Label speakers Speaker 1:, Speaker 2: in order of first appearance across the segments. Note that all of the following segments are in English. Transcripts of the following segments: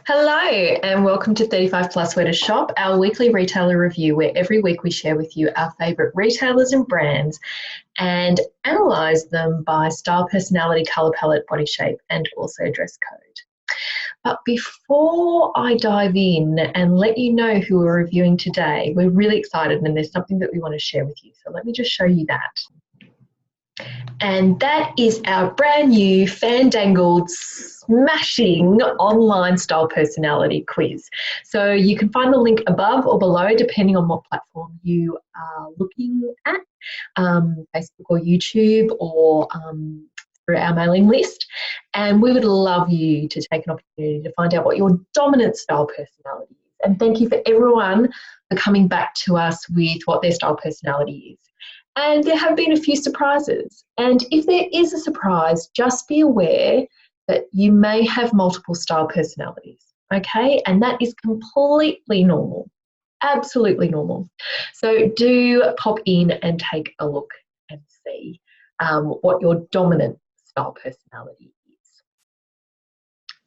Speaker 1: Hello and welcome to 35 Plus Where to Shop, our weekly retailer review where every week we share with you our favourite retailers and brands and analyse them by style, personality, colour palette, body shape and also dress code. But before I dive in and let you know who we're reviewing today, we're really excited and there's something that we want to share with you. So let me just show you that. And that is our brand new fan-dangled smashing online style personality quiz. So you can find the link above or below depending on what platform you are looking at, Facebook or YouTube or through our mailing list. And we would love you to take an opportunity to find out what your dominant style personality is. And thank you for everyone for coming back to us with what their style personality is. And there have been a few surprises. And if there is a surprise, just be aware that you may have multiple style personalities, okay? And that is completely normal, absolutely normal. So do pop in and take a look and see what your dominant style personality is.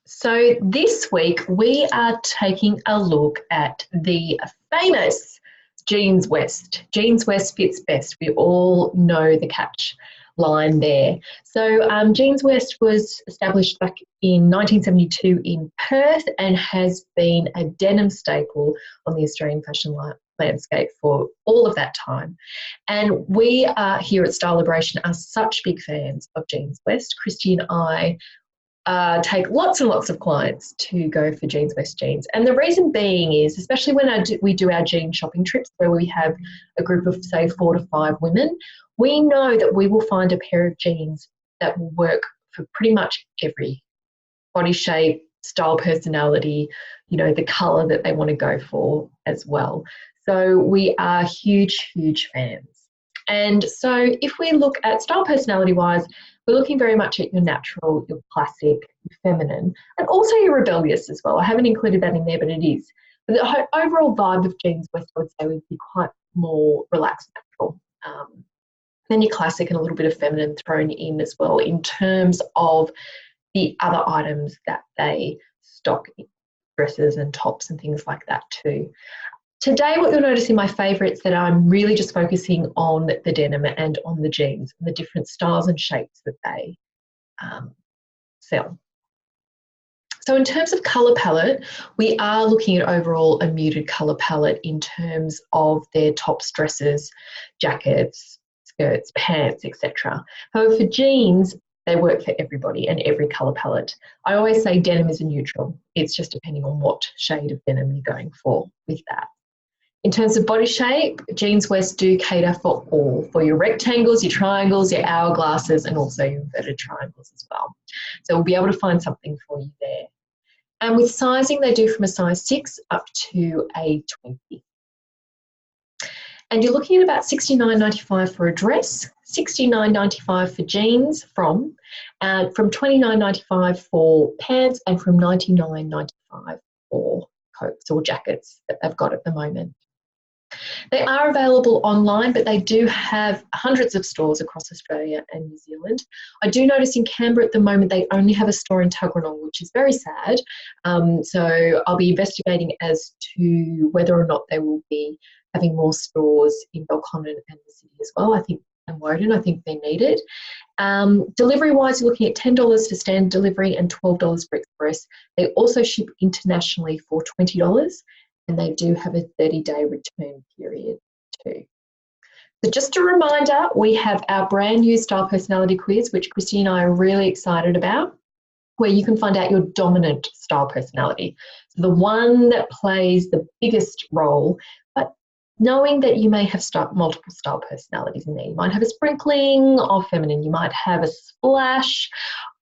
Speaker 1: So this week we are taking a look at the famous Jeanswest. Jeanswest fits best. We all know the catch line there. So Jeanswest was established back in 1972 in Perth and has been a denim staple on the Australian fashion landscape for all of that time. And we here at Style Liberation are such big fans of Jeanswest. Christy and I take lots and lots of clients to go for Jeanswest jeans. And the reason being is, especially when we do our jean shopping trips where we have a group of, say, 4 to 5 women, we know that we will find a pair of jeans that will work for pretty much every body shape, style, personality, you know, the colour that they want to go for as well. So we are huge, huge fans. And so if we look at style personality-wise, we're looking very much at your natural, your classic, your feminine, and also your rebellious as well. I haven't included that in there, but it is. But the overall vibe of Jeanswest, I would say, would be quite more relaxed, natural. Then your classic and a little bit of feminine thrown in as well in terms of the other items that they stock, dresses and tops and things like that too. Today, what you'll notice in my favourites that I'm really just focusing on the denim and on the jeans and the different styles and shapes that they sell. So in terms of colour palette, we are looking at overall a muted colour palette in terms of their tops, dresses, jackets, skirts, pants, etc. However, for jeans, they work for everybody and every colour palette. I always say denim is a neutral. It's just depending on what shade of denim you're going for with that. In terms of body shape, Jeanswest do cater for all, for your rectangles, your triangles, your hourglasses, and also your inverted triangles as well. So we'll be able to find something for you there. And with sizing, they do from a size 6 up to a 20. And you're looking at about $69.95 for a dress, $69.95 for jeans from $29.95 for pants, and from $99.95 for coats or jackets that they've got at the moment. They are available online, but they do have hundreds of stores across Australia and New Zealand. I do notice in Canberra at the moment they only have a store in Tuggeranong, which is very sad. So I'll be investigating as to whether or not they will be having more stores in Belconnen and the city as well. I think, and Woden, I think they're needed. Delivery-wise, you're looking at $10 for standard delivery and $12 for express. They also ship internationally for $20. And they do have a 30-day return period too. So just a reminder, we have our brand new style personality quiz, which Christy and I are really excited about, where you can find out your dominant style personality. So the one that plays the biggest role, but knowing that you may have multiple style personalities in there. You might have a sprinkling of feminine, you might have a splash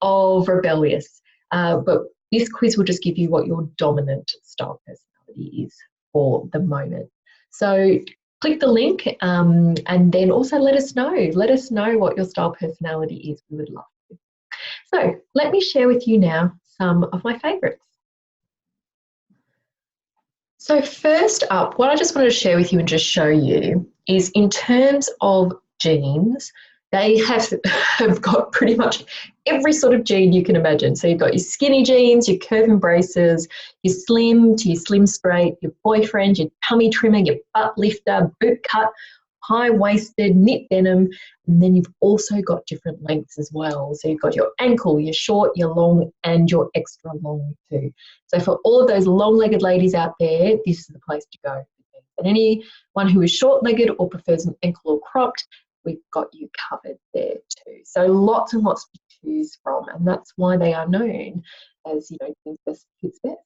Speaker 1: of rebellious, but this quiz will just give you what your dominant style personality is for the moment. So click the link and then also let us know what your style personality is. We would love to. So let me share with you now some of my favorites. So first up, what I just wanted to share with you and just show you is in terms of jeans, They have got pretty much every sort of jean you can imagine. So you've got your skinny jeans, your curve embraces, your slim to your slim straight, your boyfriend, your tummy trimmer, your butt lifter, boot cut, high-waisted, knit denim, and then you've also got different lengths as well. So you've got your ankle, your short, your long, and your extra long too. So for all of those long-legged ladies out there, this is the place to go. And anyone who is short-legged or prefers an ankle or cropped, we've got you covered there too. So lots and lots to choose from, and that's why they are known as, Jeanswest fits best.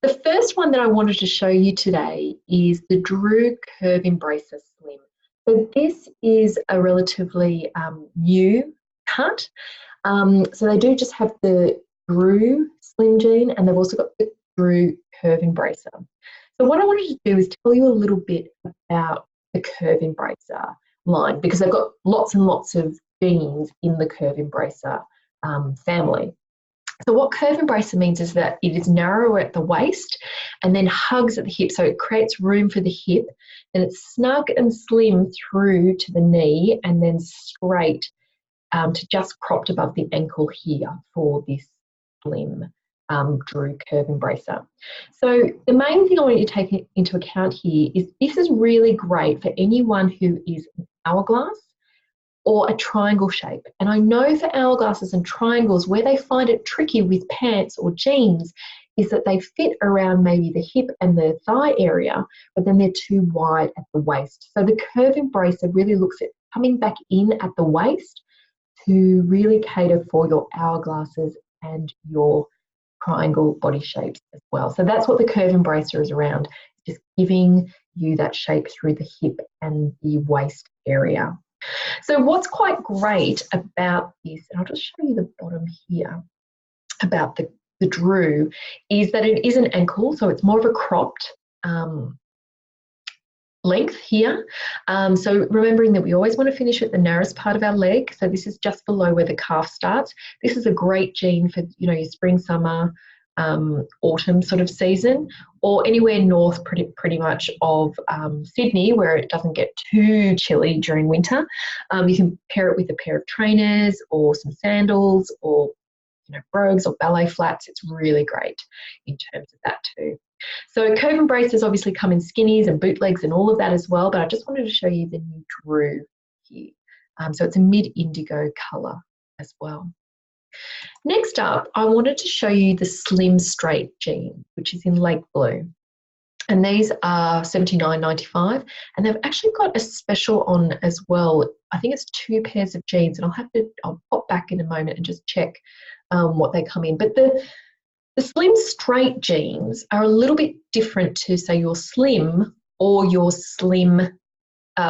Speaker 1: The first one that I wanted to show you today is the Drew Curve Embracer Slim. So this is a relatively new cut. So they do just have the Drew Slim jean, and they've also got the Drew Curve Embracer. So what I wanted to do is tell you a little bit about the Curve Embracer line, because they've got lots and lots of jeans in the Curve Embracer family. So what Curve Embracer means is that it is narrow at the waist and then hugs at the hip, so it creates room for the hip, and it's snug and slim through to the knee and then straight to just cropped above the ankle here for this slim Drew Curve Embracer. So the main thing I want you to take into account here is this is really great for anyone who is an hourglass or a triangle shape. And I know for hourglasses and triangles, where they find it tricky with pants or jeans is that they fit around maybe the hip and the thigh area, but then they're too wide at the waist. So the Curve Embracer really looks at coming back in at the waist to really cater for your hourglasses and your triangle body shapes as well. So that's what the Curve Embracer is around, just giving you that shape through the hip and the waist area. So what's quite great about this, and I'll just show you the bottom here about the Drew, is that it is an ankle, so it's more of a cropped length here. So remembering that we always want to finish at the narrowest part of our leg. So this is just below where the calf starts. This is a great jean for, your spring, summer, autumn sort of season, or anywhere north pretty much of Sydney, where it doesn't get too chilly during winter. You can pair it with a pair of trainers or some sandals or brogues or ballet flats. It's really great in terms of that too. So Curve Embracers obviously come in skinnies and bootlegs and all of that as well, but I just wanted to show you the new Drew here. So it's a mid-indigo colour as well. Next up, I wanted to show you the Slim Straight jean, which is in lake blue. And these are $79.95, and they've actually got a special on as well. I think it's 2 pairs of jeans, and I'll pop back in a moment and just check what they come in. But the Slim Straight jeans are a little bit different to, say, your slim or your slim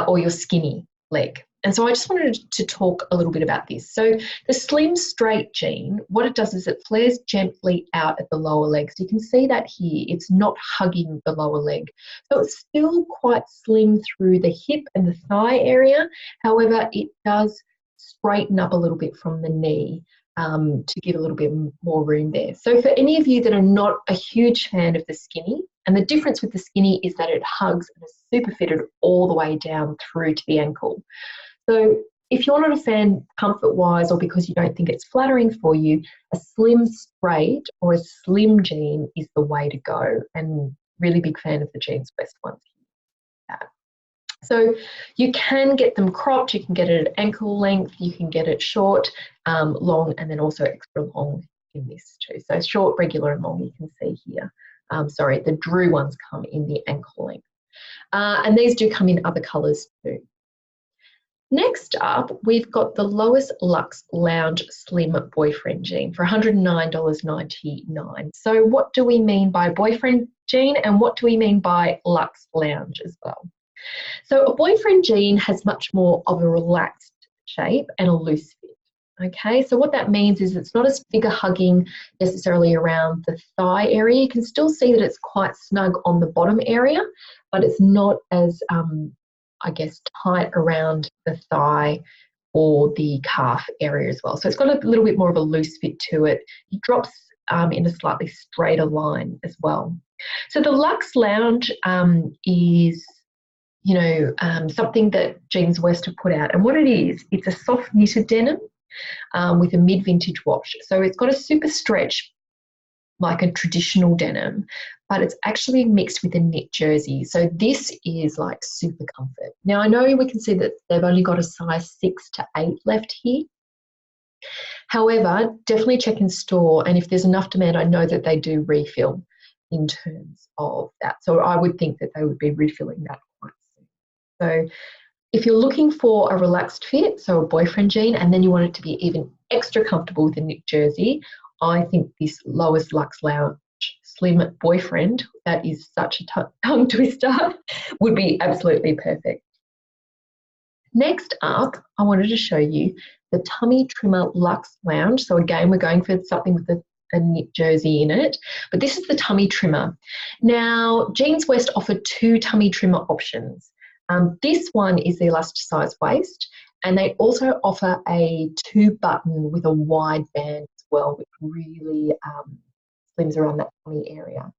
Speaker 1: or your skinny leg. And so I just wanted to talk a little bit about this. So the Slim Straight jean, what it does is it flares gently out at the lower leg. So you can see that here, it's not hugging the lower leg. So it's still quite slim through the hip and the thigh area. However, it does straighten up a little bit from the knee to give a little bit more room there. So for any of you that are not a huge fan of the skinny, and the difference with the skinny is that it hugs and is super fitted all the way down through to the ankle. So if you're not a fan comfort-wise or because you don't think it's flattering for you, a Slim Straight or a slim jean is the way to go, and really big fan of the Jeanswest ones. So you can get them cropped, you can get it at ankle length, you can get it short, long, and then also extra long in this too. So short, regular, and long you can see here. Sorry, the Drew ones come in the ankle length. And these do come in other colours too. Next up, we've got the Lois Luxe Lounge Slim Boyfriend jean for $109.99. So what do we mean by boyfriend jean, and what do we mean by Luxe Lounge as well? So a boyfriend jean has much more of a relaxed shape and a loose fit. Okay, so what that means is it's not as figure hugging necessarily around the thigh area. You can still see that it's quite snug on the bottom area, but it's not as tight around the thigh or the calf area as well. So it's got a little bit more of a loose fit to it. It drops in a slightly straighter line as well. So the Luxe Lounge is something that Jeanswest have put out. And what it is, it's a soft knitted denim with a mid-vintage wash. So it's got a super stretch like a traditional denim, but it's actually mixed with a knit jersey. So this is like super comfort. Now I know we can see that they've only got a size 6 to 8 left here. However, definitely check in store, and if there's enough demand, I know that they do refill in terms of that. So I would think that they would be refilling that quite soon. So if you're looking for a relaxed fit, so a boyfriend jean, and then you want it to be even extra comfortable with a knit jersey, I think this Lois Luxe Lounge Slim Boyfriend, that is such a tongue twister, would be absolutely perfect. Next up, I wanted to show you the Tummy Trimmer Luxe Lounge. So again, we're going for something with a knit jersey in it, but this is the tummy trimmer. Now, Jeanswest offer 2 tummy trimmer options. This one is the elasticized waist, and they also offer a 2-button with a wide band as well, which really slims around that tummy area.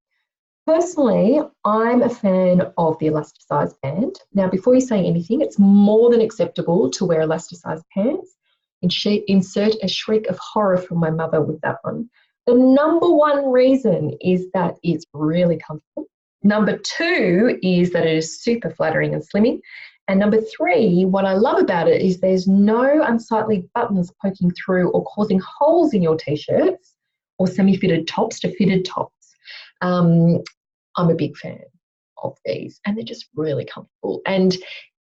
Speaker 1: Personally, I'm a fan of the elasticized band. Now, before you say anything, it's more than acceptable to wear elasticized pants. Insert a shriek of horror from my mother with that one. The number one reason is that it's really comfortable. Number 2 is that it is super flattering and slimming. And number 3, what I love about it is there's no unsightly buttons poking through or causing holes in your t-shirts or semi-fitted tops to fitted tops. I'm a big fan of these, and they're just really comfortable. And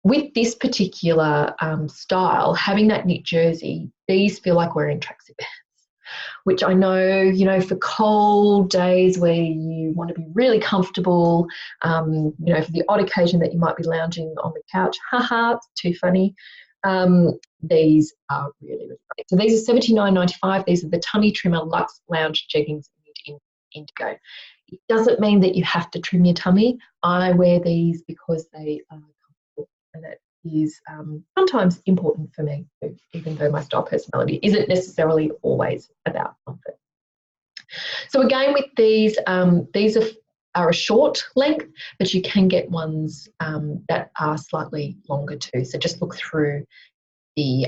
Speaker 1: with this particular style, having that knit jersey, these feel like wearing tracksuit pants, which I know, for cold days where you want to be really comfortable, for the odd occasion that you might be lounging on the couch, it's too funny. These are really, really great. So these are $79.95. These are the Tummy Trimmer Luxe Lounge Jeggings in Indigo. It doesn't mean that you have to trim your tummy. I wear these because they are comfortable, and that is sometimes important for me too, even though my style personality isn't necessarily always about comfort. So again, with these are a short length, but you can get ones that are slightly longer too. So just look through the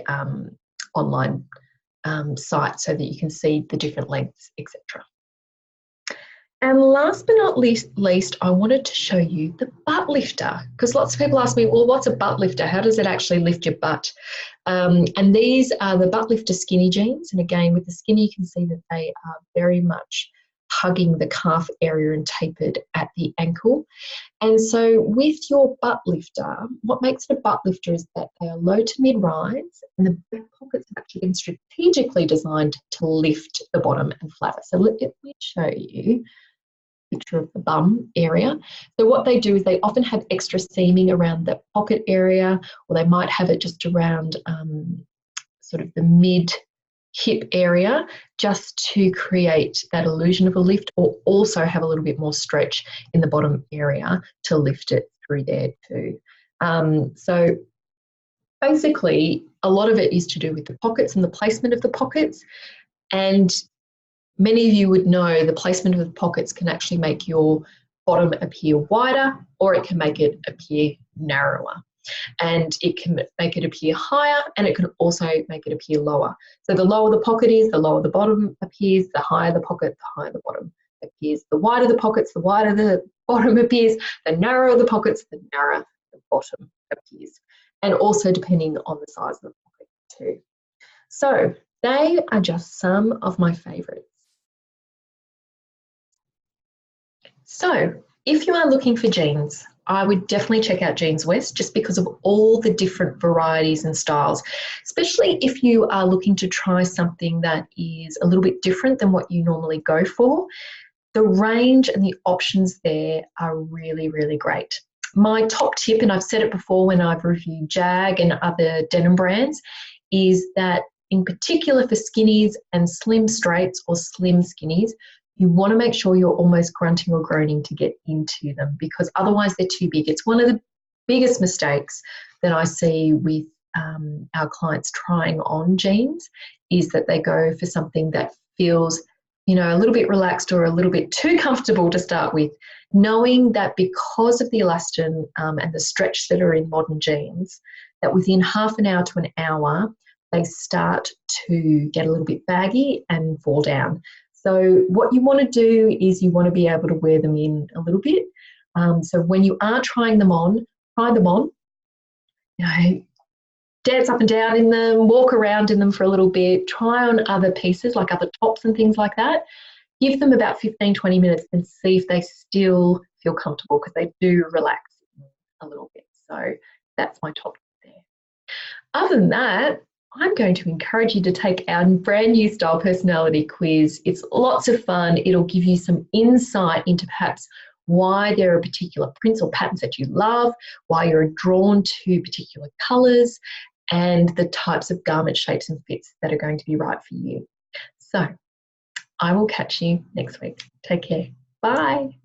Speaker 1: online site so that you can see the different lengths, etc. And last but not least, I wanted to show you the butt lifter, because lots of people ask me, well, what's a butt lifter? How does it actually lift your butt? And these are the butt lifter skinny jeans. And again, with the skinny, you can see that they are very much hugging the calf area and tapered at the ankle. And so with your butt lifter, what makes it a butt lifter is that they are low to mid-rise, and the back pockets have actually been strategically designed to lift the bottom and flatter. So let me show you picture of the bum area. So what they do is they often have extra seaming around the pocket area, or they might have it just around sort of the mid hip area, just to create that illusion of a lift, or also have a little bit more stretch in the bottom area to lift it through there too. So basically a lot of it is to do with the pockets and the placement of the pockets, and many of you would know the placement of the pockets can actually make your bottom appear wider, or it can make it appear narrower. And it can make it appear higher, and it can also make it appear lower. So the lower the pocket is, the lower the bottom appears, the higher the pocket, the higher the bottom appears. The wider the pockets, the wider the bottom appears, the narrower the pockets, the narrower the bottom appears. And also depending on the size of the pocket too. So they are just some of my favourites. So if you are looking for jeans, I would definitely check out Jeanswest, just because of all the different varieties and styles, especially if you are looking to try something that is a little bit different than what you normally go for. The range and the options there are really, really great. My top tip, and I've said it before when I've reviewed Jag and other denim brands, is that in particular for skinnies and slim straights or slim skinnies, you want to make sure you're almost grunting or groaning to get into them, because otherwise they're too big. It's one of the biggest mistakes that I see with our clients trying on jeans, is that they go for something that feels a little bit relaxed or a little bit too comfortable to start with, knowing that because of the elastin and the stretch that are in modern jeans, that within half an hour to an hour, they start to get a little bit baggy and fall down. So what you want to do is you want to be able to wear them in a little bit. So when you are trying them on, try them on, dance up and down in them, walk around in them for a little bit, try on other pieces like other tops and things like that. Give them about 15, 20 minutes and see if they still feel comfortable, because they do relax a little bit. So that's my top tip there. Other than that, I'm going to encourage you to take our brand new style personality quiz. It's lots of fun. It'll give you some insight into perhaps why there are particular prints or patterns that you love, why you're drawn to particular colours, and the types of garment shapes and fits that are going to be right for you. So I will catch you next week. Take care. Bye.